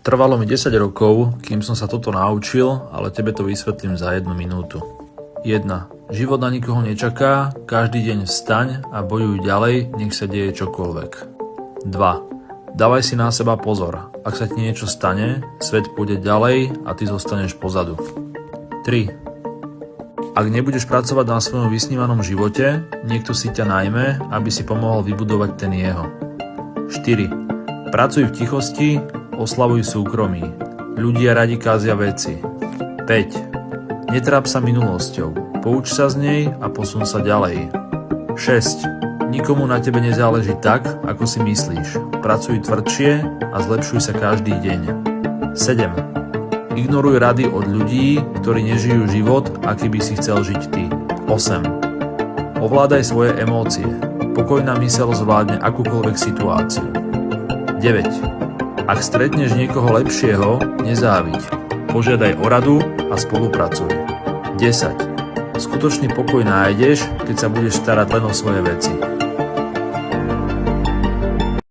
Trvalo mi 10 rokov, kým som sa toto naučil, ale tebe to vysvetlím za 1 minútu. 1. Život na nikoho nečaká, každý deň vstaň a bojuj ďalej, nech sa deje čokoľvek. 2. Dávaj si na seba pozor. Ak sa ti niečo stane, svet pôjde ďalej a ty zostaneš pozadu. 3. Ak nebudeš pracovať na svojom vysnívanom živote, niekto si ťa najme, aby si pomohol vybudovať ten jeho. 4. Pracuj v tichosti, oslavuj súkromí. Ľudia radi kázia veci. 5. Netráp sa minulosťou. Pouč sa z nej a posun sa ďalej. 6. Nikomu na tebe nezáleží tak, ako si myslíš. Pracuj tvrdšie a zlepšuj sa každý deň. 7. Ignoruj rady od ľudí, ktorí nežijú život, aký by si chcel žiť ty. 8. Ovládaj svoje emócie. Pokojná myseľ zvládne akúkoľvek situáciu. 9. Ak stretneš niekoho lepšieho, nezáviď. Požiadaj o radu a spolupracuj. 10. Skutočný pokoj nájdeš, keď sa budeš starať len o svoje veci.